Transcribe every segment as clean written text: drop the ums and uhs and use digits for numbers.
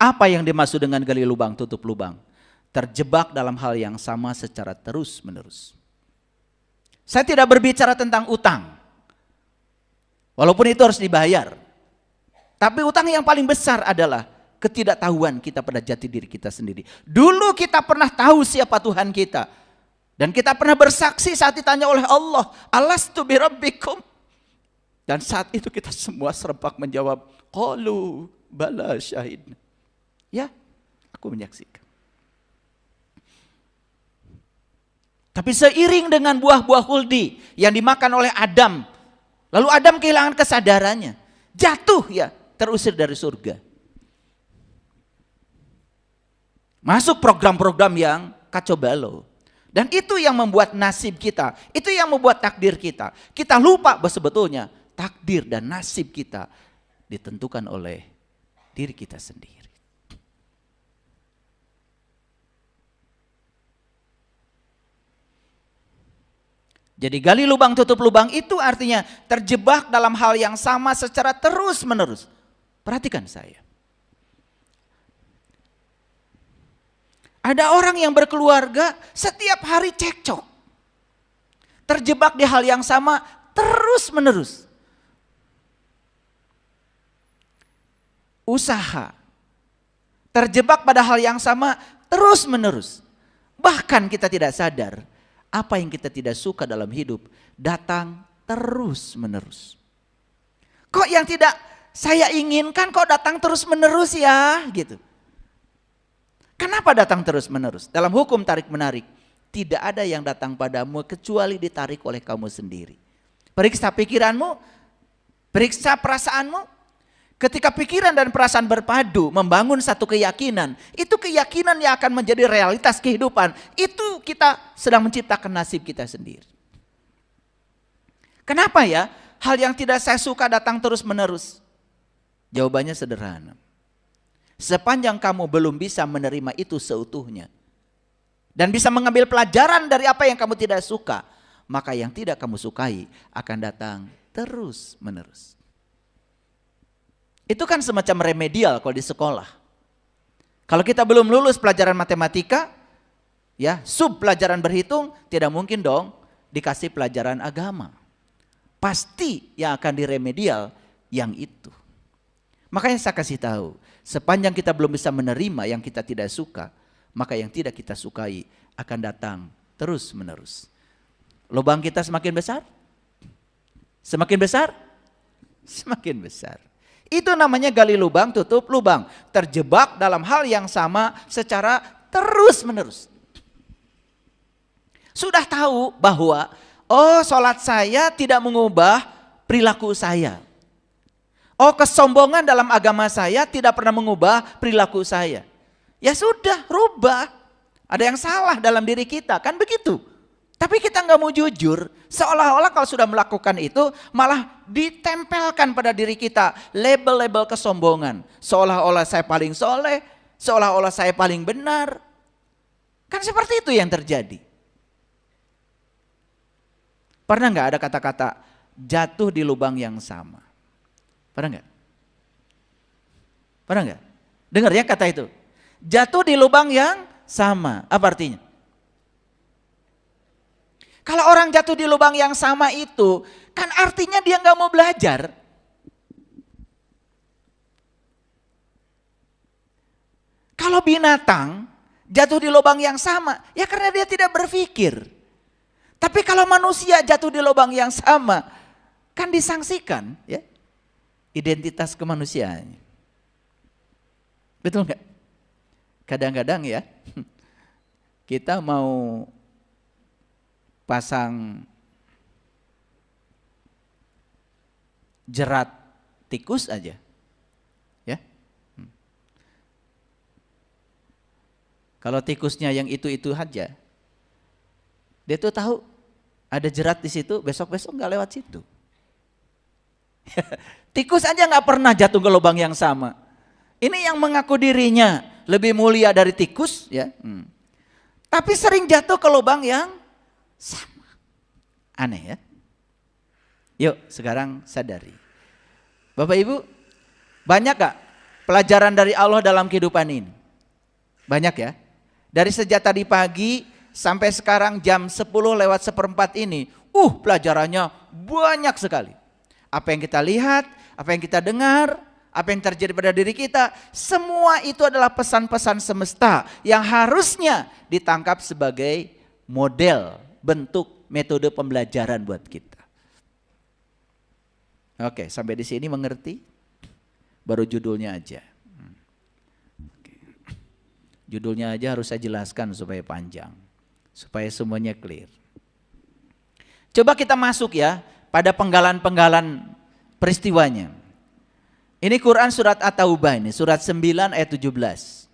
Apa yang dimaksud dengan gali lubang, tutup lubang? Terjebak dalam hal yang sama secara terus menerus. Saya tidak berbicara tentang utang. Walaupun itu harus dibayar. Tapi utang yang paling besar adalah ketidaktahuan kita pada jati diri kita sendiri. Dulu kita pernah tahu siapa Tuhan kita. Dan kita pernah bersaksi saat ditanya oleh Allah, alastu birabbikum. Dan saat itu kita semua serempak menjawab, qalu bala syahidna. Ya, aku menyaksikan. Tapi seiring dengan buah-buah huldi yang dimakan oleh Adam, lalu Adam kehilangan kesadarannya, jatuh ya, terusir dari surga. Masuk program-program yang kacau balau. Dan itu yang membuat nasib kita, itu yang membuat takdir kita. Kita lupa bahwa sebetulnya takdir dan nasib kita ditentukan oleh diri kita sendiri. Jadi gali lubang tutup lubang itu artinya terjebak dalam hal yang sama secara terus menerus. Perhatikan saya. Ada orang yang berkeluarga setiap hari cekcok. Terjebak di hal yang sama terus menerus. Usaha. Terjebak pada hal yang sama terus menerus. Bahkan kita tidak sadar. Apa yang kita tidak suka dalam hidup datang terus menerus. Kok yang tidak saya inginkan kok datang terus menerus ya gitu. Kenapa datang terus menerus? Dalam hukum tarik menarik tidak ada yang datang padamu kecuali ditarik oleh kamu sendiri. Periksa pikiranmu, periksa perasaanmu. Ketika pikiran dan perasaan berpadu membangun satu keyakinan, itu keyakinan yang akan menjadi realitas kehidupan. Itu kita sedang menciptakan nasib kita sendiri. Kenapa ya hal yang tidak saya suka datang terus menerus? Jawabannya sederhana. Sepanjang kamu belum bisa menerima itu seutuhnya dan bisa mengambil pelajaran dari apa yang kamu tidak suka, maka yang tidak kamu sukai akan datang terus menerus. Itu kan semacam remedial kalau di sekolah. Kalau kita belum lulus pelajaran matematika, ya, sub pelajaran berhitung, tidak mungkin dong dikasih pelajaran agama. Pasti yang akan diremedial yang itu. Makanya saya kasih tahu, sepanjang kita belum bisa menerima yang kita tidak suka, maka yang tidak kita sukai akan datang terus menerus. Lubang kita semakin besar? Semakin besar? Semakin besar. Itu namanya gali lubang, tutup lubang. Terjebak dalam hal yang sama secara terus menerus. Sudah tahu bahwa, oh sholat saya tidak mengubah perilaku saya. Oh kesombongan dalam agama saya tidak pernah mengubah perilaku saya. Ya sudah, rubah. Ada yang salah dalam diri kita, kan begitu. Tapi kita nggak mau jujur, seolah-olah kalau sudah melakukan itu malah ditempelkan pada diri kita label-label kesombongan. Seolah-olah saya paling soleh, seolah-olah saya paling benar. Kan seperti itu yang terjadi. Pernah nggak ada kata-kata jatuh di lubang yang sama? Pernah nggak? Pernah nggak? Dengar ya kata itu. Jatuh di lubang yang sama. Apa artinya? Kalau orang jatuh di lubang yang sama itu, kan artinya dia nggak mau belajar. Kalau binatang jatuh di lubang yang sama, ya karena dia tidak berpikir. Tapi kalau manusia jatuh di lubang yang sama, kan disangsikan, ya, identitas kemanusiaannya. Betul nggak? Kadang-kadang ya, kita mau pasang jerat tikus aja, ya. Kalau tikusnya yang itu aja, dia tuh tahu ada jerat di situ, besok-besok nggak lewat situ. Tikus aja nggak pernah jatuh ke lubang yang sama. Ini yang mengaku dirinya lebih mulia dari tikus, ya. Tapi sering jatuh ke lubang yang sama. Aneh ya. Yuk sekarang sadari. Bapak Ibu, banyak gak pelajaran dari Allah dalam kehidupan ini? Banyak ya. Dari sejak tadi pagi sampai sekarang jam 10:04 ini, pelajarannya banyak sekali. Apa yang kita lihat, apa yang kita dengar, apa yang terjadi pada diri kita, semua itu adalah pesan-pesan semesta yang harusnya ditangkap sebagai model, bentuk, metode pembelajaran buat kita. Oke, sampai di sini mengerti? Baru judulnya aja. Judulnya aja harus saya jelaskan supaya panjang, supaya semuanya clear. Coba kita masuk ya pada penggalan-penggalan peristiwanya. Ini Quran surat At-Taubah ini, surat 9 ayat 17.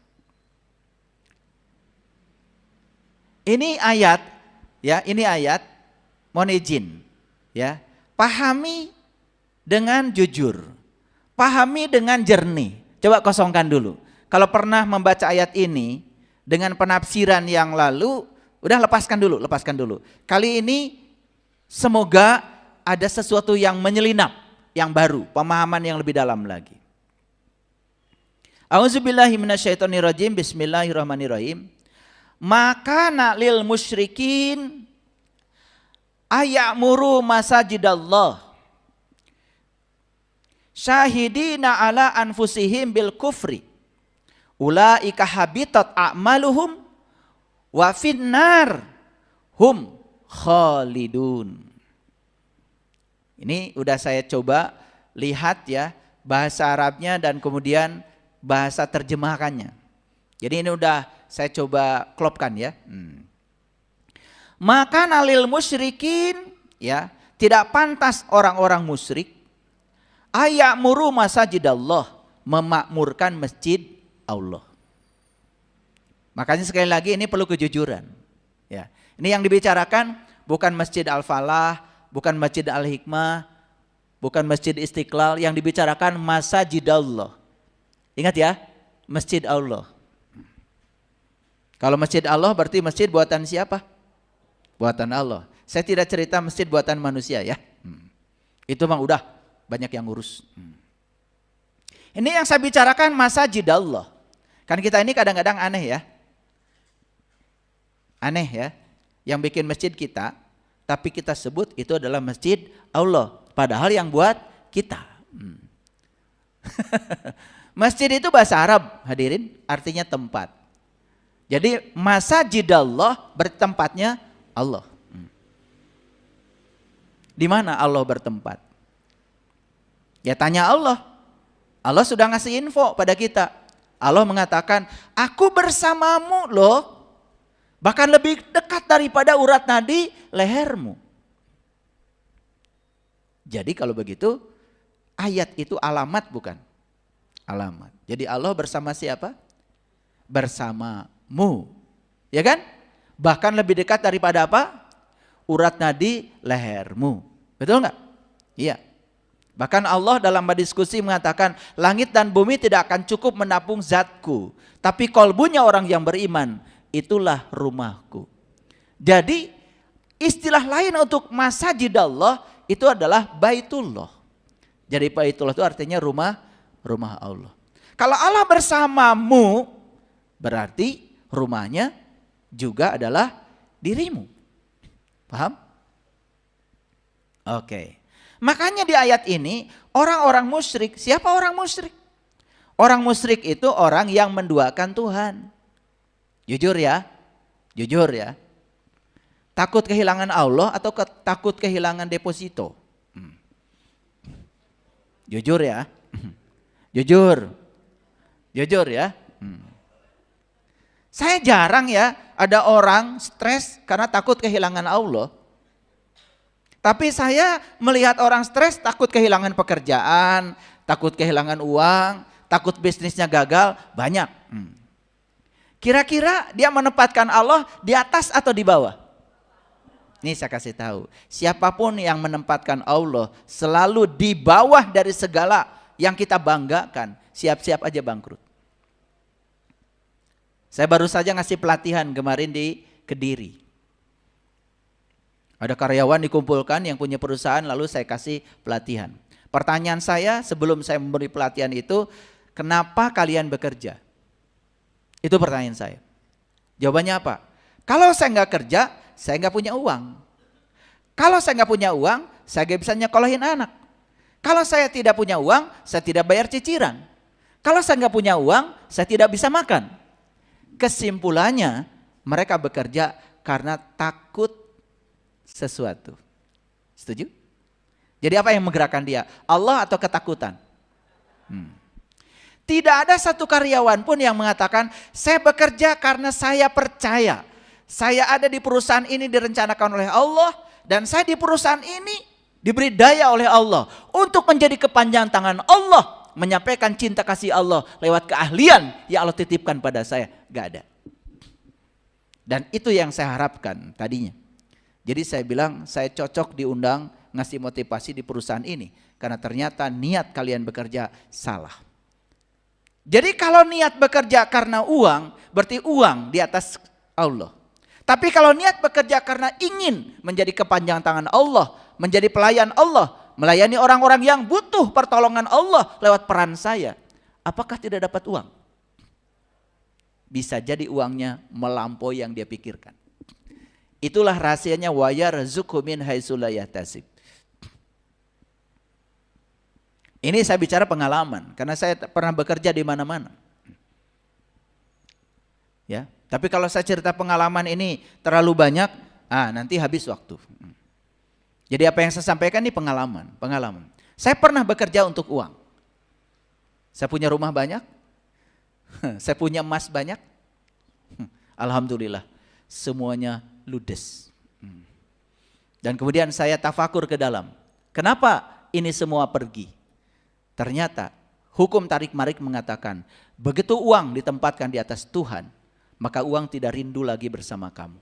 Ini ayat ya, ini ayat, mohon izin ya. Pahami dengan jujur. Pahami dengan jernih. Coba kosongkan dulu. Kalau pernah membaca ayat ini dengan penafsiran yang lalu, udah lepaskan dulu. Kali ini semoga ada sesuatu yang menyelinap, yang baru, pemahaman yang lebih dalam lagi. A'udzubillahi minasyaitonirrajim, bismillahirrahmanirrahim. Maka lil musyrikin ayamuru masajidallah syahidina ala anfusihim bil kufri ulaika habitat a'maluhum wa finnar hum khalidun. Ini udah saya coba lihat ya bahasa Arabnya dan kemudian bahasa terjemahannya. Jadi ini udah saya coba klopkan ya. Maka nalil musyrikin ya, tidak pantas orang-orang musyrik ayamuru masajidallah, memakmurkan masjid Allah. Makanya sekali lagi ini perlu kejujuran. Ya, ini yang dibicarakan bukan Masjid Al-Falah, bukan Masjid Al-Hikmah, bukan Masjid Istiqlal, yang dibicarakan masajidallah. Ingat ya, masjid Allah. Kalau masjid Allah berarti masjid buatan siapa? Buatan Allah. Saya tidak cerita masjid buatan manusia ya. Itu mah udah banyak yang ngurus. Ini yang saya bicarakan masajidallah. Kan kita ini kadang-kadang aneh ya. Aneh ya. Yang bikin masjid kita, tapi kita sebut itu adalah masjid Allah. Padahal yang buat kita. Masjid itu bahasa Arab, hadirin, artinya tempat. Jadi masajidallah bertempatnya Allah. Di mana Allah bertempat? Ya tanya Allah. Allah sudah ngasih info pada kita. Allah mengatakan, aku bersamamu loh. Bahkan lebih dekat daripada urat nadi lehermu. Jadi kalau begitu, ayat itu alamat bukan? Alamat. Jadi Allah bersama siapa? Bersamamu. Ya kan? Bahkan lebih dekat daripada apa? Urat nadi lehermu. Betul nggak? Iya. Bahkan Allah dalam diskusi mengatakan, langit dan bumi tidak akan cukup menampung zatku. Tapi kolbunya orang yang beriman, itulah rumahku. Jadi istilah lain untuk masajidallah itu adalah baitullah. Jadi baitullah itu artinya rumah Allah. Kalau Allah bersamamu, berarti rumahnya juga adalah dirimu. Paham? Oke. Makanya di ayat ini orang-orang musyrik, siapa orang musyrik? Orang musyrik itu orang yang menduakan Tuhan. Jujur ya. Takut kehilangan Allah atau takut kehilangan deposito? Jujur ya. Jujur ya. Saya jarang ya ada orang stres karena takut kehilangan Allah. Tapi saya melihat orang stres takut kehilangan pekerjaan, takut kehilangan uang, takut bisnisnya gagal, banyak. Kira-kira dia menempatkan Allah di atas atau di bawah? Nih saya kasih tahu, siapapun yang menempatkan Allah selalu di bawah dari segala yang kita banggakan, siap-siap aja bangkrut. Saya baru saja ngasih pelatihan kemarin di Kediri. Ada karyawan dikumpulkan yang punya perusahaan, lalu saya kasih pelatihan. Pertanyaan saya sebelum saya memberi pelatihan itu, kenapa kalian bekerja? Itu pertanyaan saya. Jawabannya apa? Kalau saya nggak kerja, saya nggak punya uang. Kalau saya nggak punya uang, saya nggak bisa nyekolahin anak. Kalau saya tidak punya uang, saya tidak bayar cicilan. Kalau saya nggak punya uang, saya tidak bisa makan. Kesimpulannya, mereka bekerja karena takut sesuatu. Setuju? Jadi apa yang menggerakkan dia? Allah atau ketakutan? Tidak ada satu karyawan pun yang mengatakan, saya bekerja karena saya percaya. Saya ada di perusahaan ini direncanakan oleh Allah, dan saya di perusahaan ini diberi daya oleh Allah untuk menjadi kepanjangan tangan Allah, menyampaikan cinta kasih Allah lewat keahlian yang Allah titipkan pada saya. Gak ada. Dan itu yang saya harapkan tadinya. Jadi saya bilang saya cocok diundang ngasih motivasi di perusahaan ini, karena ternyata niat kalian bekerja salah. Jadi kalau niat bekerja karena uang, berarti uang di atas Allah. Tapi kalau niat bekerja karena ingin menjadi kepanjangan tangan Allah, menjadi pelayan Allah, melayani orang-orang yang butuh pertolongan Allah lewat peran saya, apakah tidak dapat uang? Bisa jadi uangnya melampaui yang dia pikirkan. Itulah rahasianya wa yarzuqhu min haitsu la yahtasib. Ini saya bicara pengalaman, karena saya pernah bekerja di mana-mana. Ya, tapi kalau saya cerita pengalaman ini terlalu banyak, nanti habis waktu. Jadi apa yang saya sampaikan ini pengalaman. Saya pernah bekerja untuk uang. Saya punya rumah banyak, saya punya emas banyak. Alhamdulillah, semuanya ludes. Dan kemudian saya tafakur ke dalam. Kenapa ini semua pergi? Ternyata hukum tarik-marik mengatakan, begitu uang ditempatkan di atas Tuhan, maka uang tidak rindu lagi bersama kamu.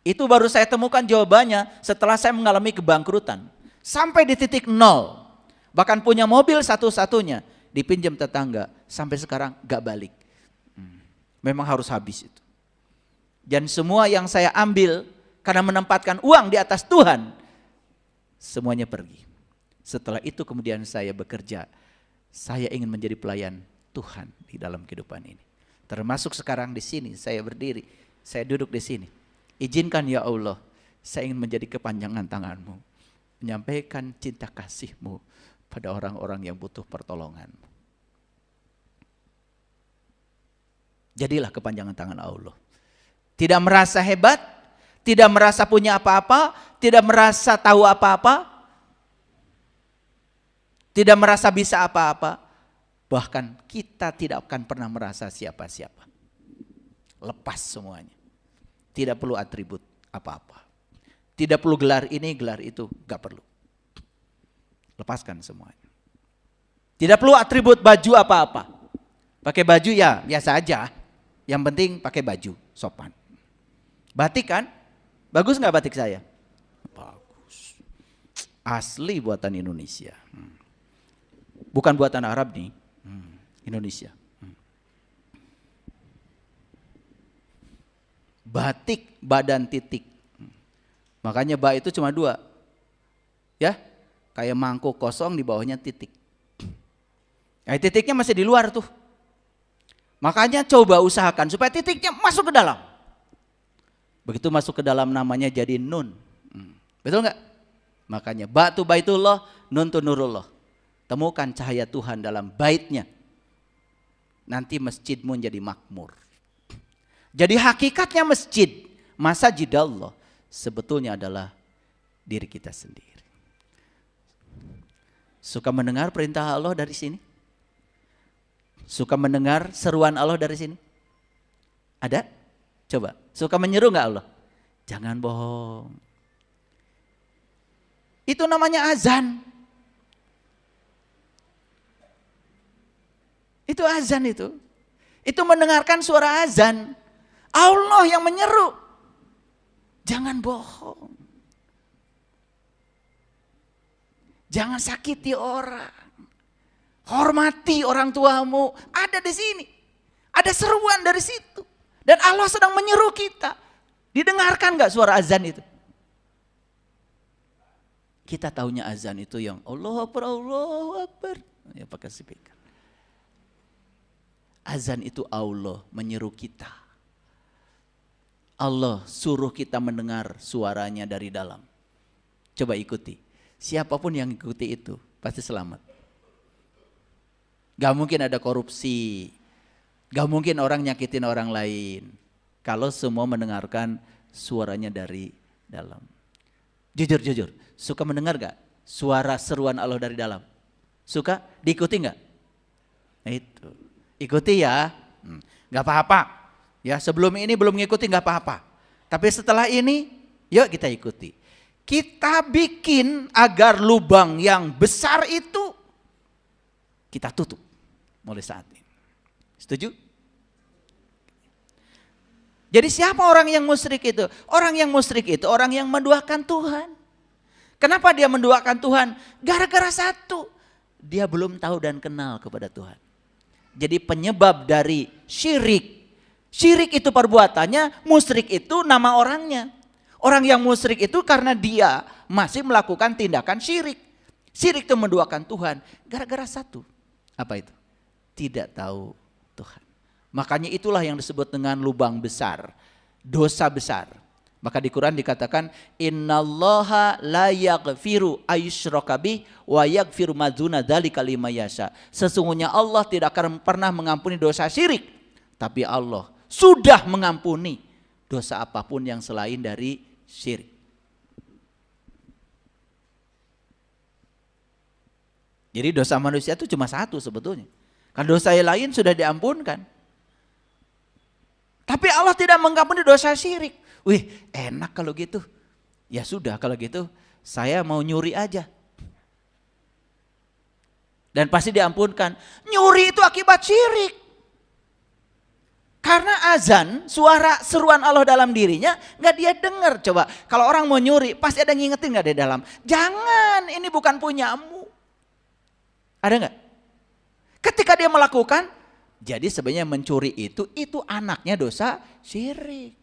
Itu baru saya temukan jawabannya setelah saya mengalami kebangkrutan. Sampai di titik nol. Bahkan punya mobil satu-satunya, dipinjam tetangga, sampai sekarang gak balik. Memang harus habis itu. Dan semua yang saya ambil karena menempatkan uang di atas Tuhan, semuanya pergi. Setelah itu kemudian saya bekerja. Saya ingin menjadi pelayan Tuhan di dalam kehidupan ini. Termasuk sekarang di sini saya berdiri, saya duduk di sini. Izinkan ya Allah, saya ingin menjadi kepanjangan tangan-Mu, menyampaikan cinta kasih-Mu pada orang-orang yang butuh pertolongan. Jadilah kepanjangan tangan Allah. Tidak merasa hebat, tidak merasa punya apa-apa, tidak merasa tahu apa-apa, tidak merasa bisa apa-apa, bahkan kita tidak akan pernah merasa siapa-siapa. Lepas semuanya. Tidak perlu atribut apa-apa. Tidak perlu gelar ini, gelar itu, gak perlu. Lepaskan semuanya. Tidak perlu atribut baju apa-apa. Pakai baju ya biasa aja. Yang penting pakai baju, sopan. Batik kan? Bagus gak batik saya? Bagus. Asli buatan Indonesia. Bukan buatan Arab nih, Indonesia. Batik badan titik. Makanya ba itu cuma 2. Ya, kayak mangkuk kosong di bawahnya titik. Titiknya masih di luar tuh. Makanya coba usahakan supaya titiknya masuk ke dalam. Begitu masuk ke dalam namanya jadi nun. Betul nggak? Makanya ba tu baitullah, nun tu nurullah. Temukan cahaya Tuhan dalam baitnya. Nanti masjidmu jadi makmur. Jadi hakikatnya masjid, masajidallah, sebetulnya adalah diri kita sendiri. Suka mendengar perintah Allah dari sini? Suka mendengar seruan Allah dari sini? Ada? Coba, suka menyeru nggak Allah? Jangan bohong. Itu namanya azan. Itu azan itu. Itu mendengarkan suara azan. Allah yang menyeru. Jangan bohong. Jangan sakiti orang. Hormati orang tuamu. Ada di sini. Ada seruan dari situ. Dan Allah sedang menyeru kita. Didengarkan gak suara azan itu? Kita taunya azan itu yang Allahu Akbar, Allahu Akbar. Ya pakai speaker. Azan itu Allah menyeru kita. Allah suruh kita mendengar suaranya dari dalam. Coba ikuti. Siapapun yang ikuti itu pasti selamat. Gak mungkin ada korupsi. Gak mungkin orang nyakitin orang lain. Kalau semua mendengarkan suaranya dari dalam. Jujur, suka mendengar gak suara seruan Allah dari dalam? Suka? Diikuti gak? Nah itu, ikuti ya, gak apa-apa. Ya sebelum ini belum ngikuti gak apa-apa. Tapi setelah ini, yuk kita ikuti. Kita bikin agar lubang yang besar itu kita tutup mulai saat ini. Setuju? Jadi siapa orang yang musyrik itu? Orang yang musyrik itu orang yang menduakan Tuhan. Kenapa dia menduakan Tuhan? Gara-gara satu, dia belum tahu dan kenal kepada Tuhan. Jadi penyebab dari syirik. Syirik itu perbuatannya, musyrik itu nama orangnya. Orang yang musyrik itu karena dia masih melakukan tindakan syirik. Syirik itu menduakan Tuhan. Gara-gara satu. Apa itu? Tidak tahu Tuhan. Makanya itulah yang disebut dengan lubang besar, dosa besar. Maka di Quran dikatakan innallaha la yaghfiru ayyushraka bih wa yaghfiru ma dzuna dzalika liman yasha. Sesungguhnya Allah tidak akan pernah mengampuni dosa syirik, tapi Allah sudah mengampuni dosa apapun yang selain dari syirik. Jadi dosa manusia itu cuma satu sebetulnya. Kan dosa yang lain sudah diampunkan. Tapi Allah tidak mengampuni dosa syirik. Wih, enak kalau gitu. Ya sudah kalau gitu saya mau nyuri aja. Dan pasti diampunkan. Nyuri itu akibat syirik. Karena azan, suara seruan Allah dalam dirinya gak dia dengar. Coba kalau orang mau nyuri pasti ada ngingetin gak di dalam. Jangan, ini bukan punyamu. Ada gak? Ketika dia melakukan, jadi sebenarnya mencuri itu anaknya dosa syirik.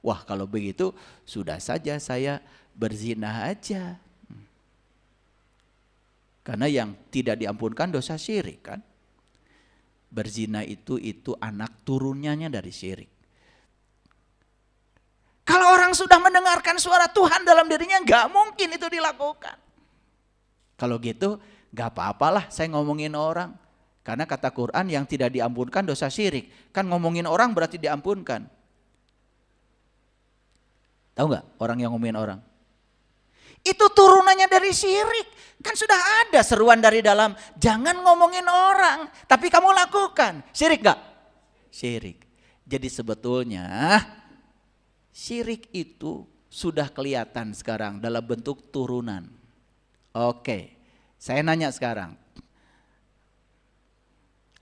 Wah kalau begitu sudah saja saya berzina aja. Karena yang tidak diampunkan dosa syirik kan. Berzina itu anak turunnya dari syirik. Kalau orang sudah mendengarkan suara Tuhan dalam dirinya gak mungkin itu dilakukan. Kalau gitu gak apa-apalah saya ngomongin orang. Karena kata Quran yang tidak diampunkan dosa syirik. Kan ngomongin orang berarti diampunkan. Tahu gak orang yang ngomongin orang? Itu turunannya dari syirik. Kan sudah ada seruan dari dalam. Jangan ngomongin orang. Tapi kamu lakukan. Syirik gak? Syirik. Jadi sebetulnya syirik itu sudah kelihatan sekarang dalam bentuk turunan. Oke, saya nanya sekarang.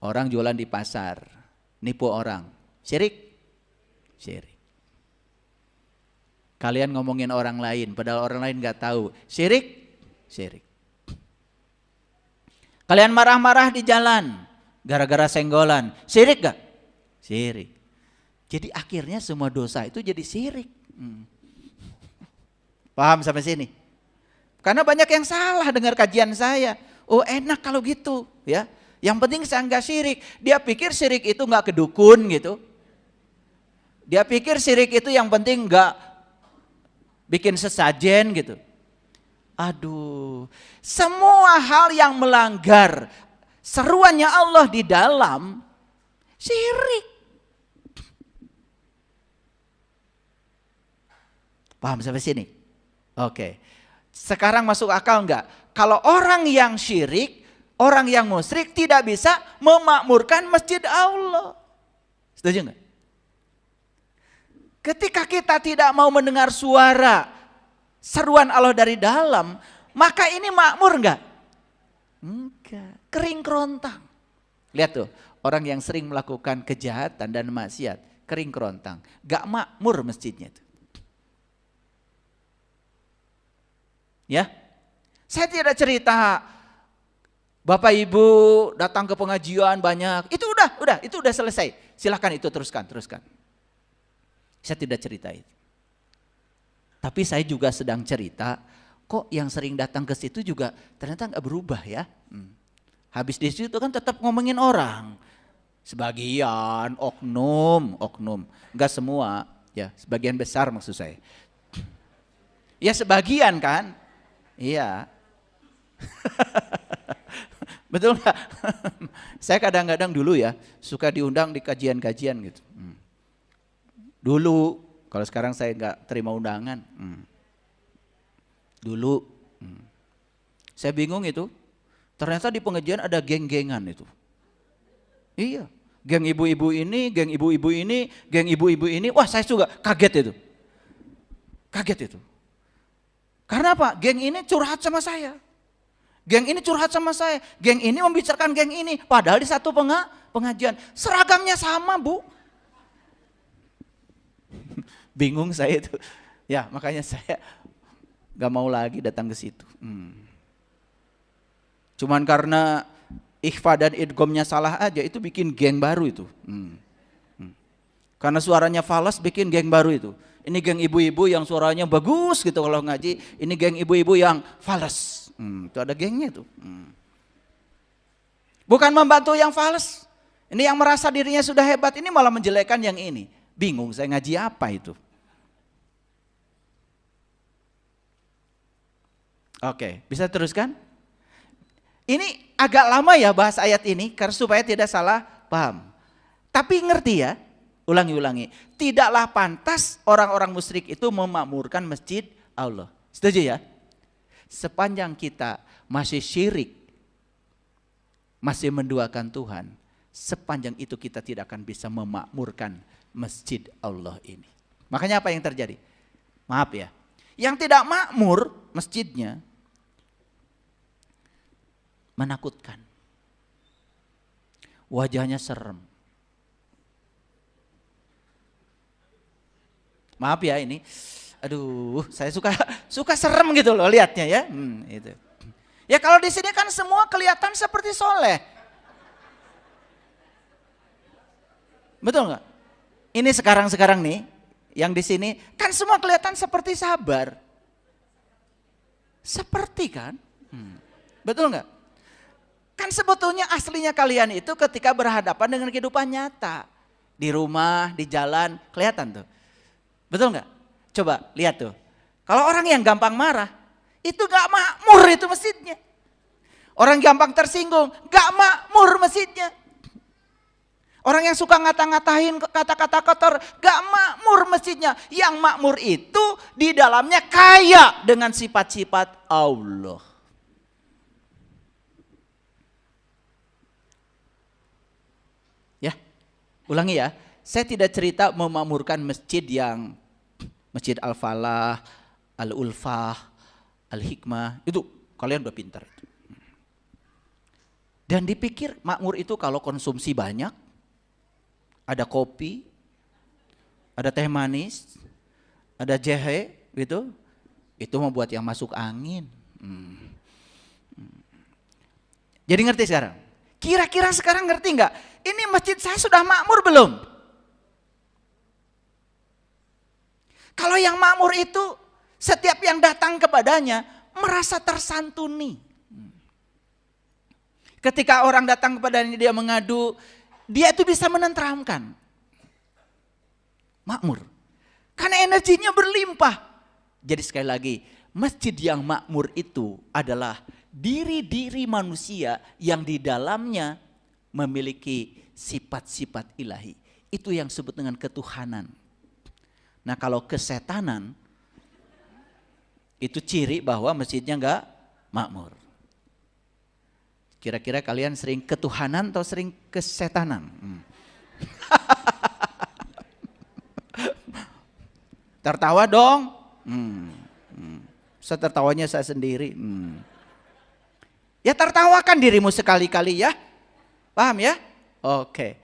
Orang jualan di pasar, nipu orang, syirik? Syirik. Kalian ngomongin orang lain, padahal orang lain gak tahu, syirik? Syirik. Kalian marah-marah di jalan, gara-gara senggolan, syirik gak? Syirik. Jadi akhirnya semua dosa itu jadi syirik. Paham sampai sini? Karena banyak yang salah dengar kajian saya. Oh enak kalau gitu ya. Yang penting saya enggak syirik. Dia pikir syirik itu enggak ke dukun gitu. Dia pikir syirik itu yang penting enggak bikin sesajen gitu. Aduh, semua hal yang melanggar seruannya Allah di dalam syirik. Paham sampai sini? Oke. Sekarang masuk akal enggak? Kalau orang yang syirik, orang yang musyrik tidak bisa memakmurkan masjid Allah. Setuju enggak? Ketika kita tidak mau mendengar suara seruan Allah dari dalam, maka ini makmur enggak? Enggak, kering kerontang. Lihat tuh, orang yang sering melakukan kejahatan dan maksiat, kering kerontang, enggak makmur masjidnya tuh. Ya, saya tidak cerita Bapak Ibu datang ke pengajian banyak, itu udah selesai. Silahkan itu teruskan. Saya tidak cerita itu. Tapi saya juga sedang cerita kok yang sering datang ke situ juga ternyata nggak berubah ya. Habis di situ kan tetap ngomongin orang. Sebagian, oknum, nggak semua, ya sebagian besar maksud saya. Ya sebagian kan, iya. Betul nggak? Saya kadang-kadang dulu ya suka diundang di kajian-kajian gitu. Dulu, kalau sekarang saya nggak terima undangan. Dulu, saya bingung itu. Ternyata di pengajian ada geng-gengan itu. Iya, geng ibu-ibu ini, geng ibu-ibu ini, geng ibu-ibu ini. Wah, saya juga kaget itu. Kaget itu. Karena apa? Geng ini curhat sama saya. Geng ini curhat sama saya. Geng ini membicarakan geng ini. Padahal di satu pengajian. Seragamnya sama, Bu. Bingung saya itu. Ya, makanya saya gak mau lagi datang ke situ. Cuman karena ikhfa dan idghamnya salah aja itu bikin geng baru itu. Karena suaranya falas bikin geng baru itu. Ini geng ibu-ibu yang suaranya bagus gitu kalau ngaji. Ini geng ibu-ibu yang falas. Itu ada gengnya itu. Bukan membantu yang falas. Ini yang merasa dirinya sudah hebat ini malah menjelekkan yang ini. Bingung saya ngaji apa itu. Oke, bisa teruskan? Ini agak lama ya bahas ayat ini karena supaya tidak salah paham. Tapi ngerti ya, ulangi. Tidaklah pantas orang-orang musyrik itu memakmurkan masjid Allah. Setuju ya? Sepanjang kita masih syirik, masih menduakan Tuhan, sepanjang itu kita tidak akan bisa memakmurkan masjid Allah ini. Makanya apa yang terjadi? Maaf ya, yang tidak makmur masjidnya, menakutkan. Wajahnya serem. Maaf ya ini. Aduh, saya suka serem gitu loh lihatnya ya. Itu. Ya kalau di sini kan semua kelihatan seperti soleh. Betul nggak? Ini sekarang nih, yang di sini kan semua kelihatan seperti sabar. Seperti kan? Betul nggak? Kan sebetulnya aslinya kalian itu ketika berhadapan dengan kehidupan nyata. Di rumah, di jalan, kelihatan tuh. Betul nggak? Coba lihat tuh. Kalau orang yang gampang marah, itu gak makmur itu masjidnya. Orang gampang tersinggung, gak makmur masjidnya. Orang yang suka ngata-ngatain kata-kata kotor, gak makmur masjidnya. Yang makmur itu di dalamnya kaya dengan sifat-sifat Allah. Ulangi ya, saya tidak cerita memakmurkan masjid yang Masjid Al-Falah, Al-Ulfah, Al-Hikmah, itu kalian udah pintar. Dan dipikir makmur itu kalau konsumsi banyak, ada kopi, ada teh manis, ada jahe gitu, itu membuat yang masuk angin. Jadi ngerti sekarang? Kira-kira sekarang ngerti nggak? Ini masjid saya sudah makmur belum? Kalau yang makmur itu setiap yang datang kepadanya merasa tersantuni. Ketika orang datang kepadanya dia mengadu, dia itu bisa menenteramkan. Makmur. Karena energinya berlimpah. Jadi sekali lagi, masjid yang makmur itu adalah diri-diri manusia yang di dalamnya memiliki sifat-sifat ilahi. Itu yang disebut dengan ketuhanan. Nah kalau kesetanan, itu ciri bahwa masjidnya enggak makmur. Kira-kira kalian sering ketuhanan atau sering kesetanan? Tertawa dong. Tertawanya saya sendiri. Ya tertawakan dirimu sekali-kali ya. Paham ya? Oke.